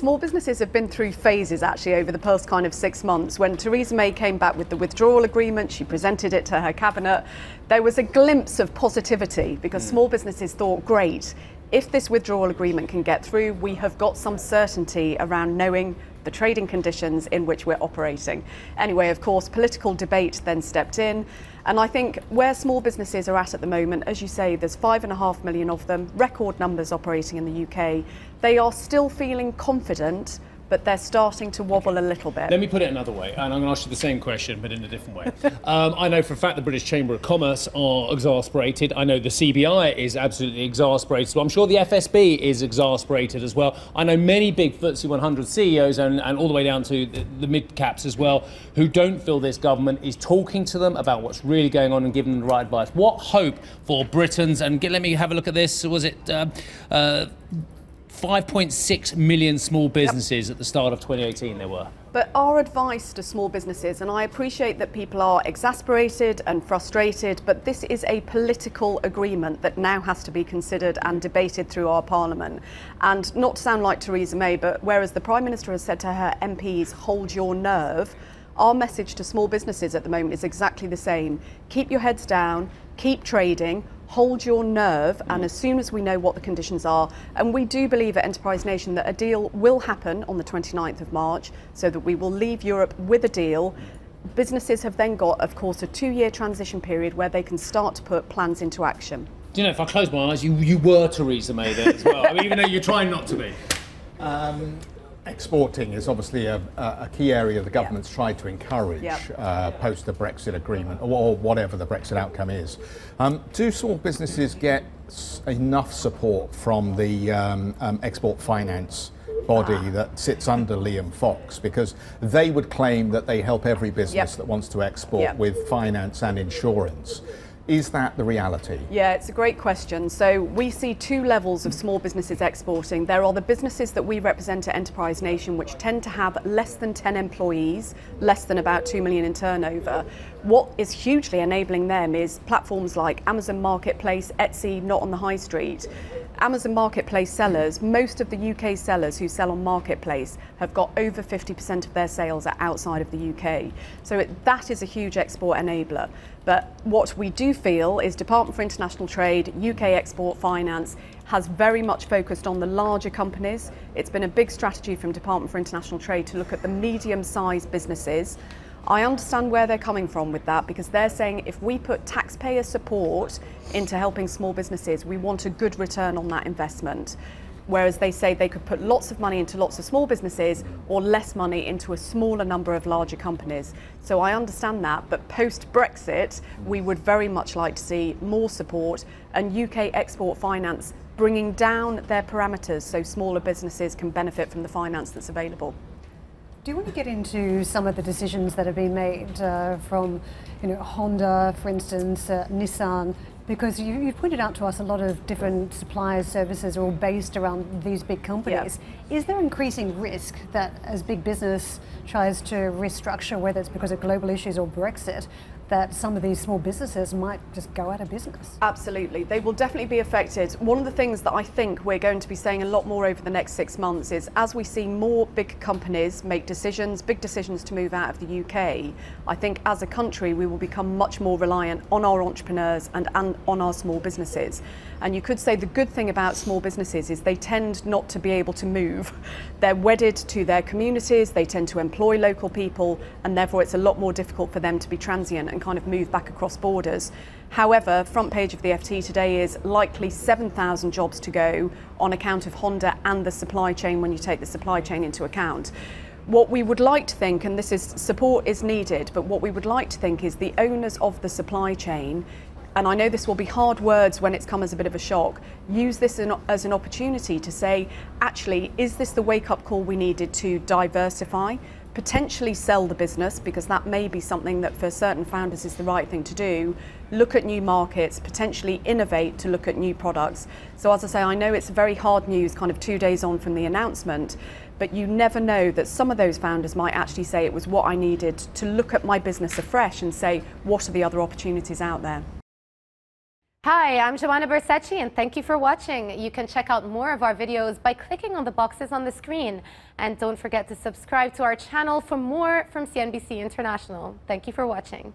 Small businesses have been through phases actually over the past kind of 6 months. When Theresa May came back with the withdrawal agreement, she presented it to her cabinet. There was a glimpse of positivity because small businesses thought, great, if this withdrawal agreement can get through, we have got some certainty around knowing the trading conditions in which we're operating. Anyway, of course, political debate then stepped in. And I think where small businesses are at the moment, as you say, there's 5.5 million of them, record numbers operating in the UK. They are still feeling confident, but they're starting to wobble a little bit. Let me put it another way, and I'm going to ask you the same question, but in a different way. I know for a fact the British Chamber of Commerce are exasperated. I know the CBI is absolutely exasperated. But I'm sure the FSB is exasperated as well. I know many big FTSE 100 CEOs and all the way down to the mid-caps as well, who don't feel this government is talking to them about what's really going on and giving them the right advice. What hope for Britons? And let me have a look at this. Was it 5.6 million small businesses at the start of 2018 there were. But our advice to small businesses, and I appreciate that people are exasperated and frustrated, but this is a political agreement that now has to be considered and debated through our Parliament. And not to sound like Theresa May, but whereas the Prime Minister has said to her MPs, hold your nerve, our message to small businesses at the moment is exactly the same. Keep your heads down, keep trading, hold your nerve, and as soon as we know what the conditions are, and we do believe at Enterprise Nation that a deal will happen on the 29th of March, so that we will leave Europe with a deal. Businesses have then got, of course, a 2-year transition period where they can start to put plans into action. Do you know, if I close my eyes, you were Theresa May there as well. I mean, even though you're trying not to be. Exporting is obviously a key area the government's tried to encourage post the Brexit agreement, or whatever the Brexit outcome is. Do small businesses get enough support from the export finance body that sits under Liam Fox? Because they would claim that they help every business that wants to export with finance and insurance. Is that the reality? Yeah, it's a great question. So we see 2 levels of small businesses exporting. There are the businesses that we represent at Enterprise Nation, which tend to have less than 10 employees, less than about 2 million in turnover. What is hugely enabling them is platforms like Amazon Marketplace, Etsy, not on the high street. Amazon Marketplace sellers, most of the UK sellers who sell on Marketplace have got over 50% of their sales are outside of the UK. So that is a huge export enabler. But what we do feel is Department for International Trade, UK Export Finance has very much focused on the larger companies. It's been a big strategy from Department for International Trade to look at the medium-sized businesses. I understand where they're coming from with that, because they're saying if we put taxpayer support into helping small businesses, we want a good return on that investment. Whereas they say they could put lots of money into lots of small businesses or less money into a smaller number of larger companies. So I understand that, but post-Brexit, we would very much like to see more support and UK Export Finance bringing down their parameters so smaller businesses can benefit from the finance that's available. Do you want to get into some of the decisions that have been made from, Honda, for instance, Nissan? Because you've pointed out to us a lot of different suppliers, services are all based around these big companies. Is there increasing risk that as big business tries to restructure, whether it's because of global issues or Brexit, that some of these small businesses might just go out of business? Absolutely, they will definitely be affected. One of the things that I think we're going to be saying a lot more over the next 6 months is as we see more big companies make decisions, big decisions to move out of the UK, I think as a country we will become much more reliant on our entrepreneurs and on our small businesses. And you could say the good thing about small businesses is they tend not to be able to move. They're wedded to their communities, they tend to employ local people, and therefore it's a lot more difficult for them to be transient and kind of move back across borders. However, front page of the FT today is likely 7,000 jobs to go on account of Honda and the supply chain when you take the supply chain into account. What we would like to think, and this is support is needed, but what we would like to think is the owners of the supply chain, and I know this will be hard words when it's come as a bit of a shock, use this as an opportunity to say, actually, is this the wake-up call we needed to diversify? Potentially sell the business, because that may be something that for certain founders is the right thing to do. Look at new markets, potentially innovate to look at new products. So as I say, I know it's very hard news kind of 2 days on from the announcement, but you never know that some of those founders might actually say it was what I needed to look at my business afresh and say, what are the other opportunities out there? Hi, I'm Joanna Bersecci, and thank you for watching. You can check out more of our videos by clicking on the boxes on the screen. And don't forget to subscribe to our channel for more from CNBC International. Thank you for watching.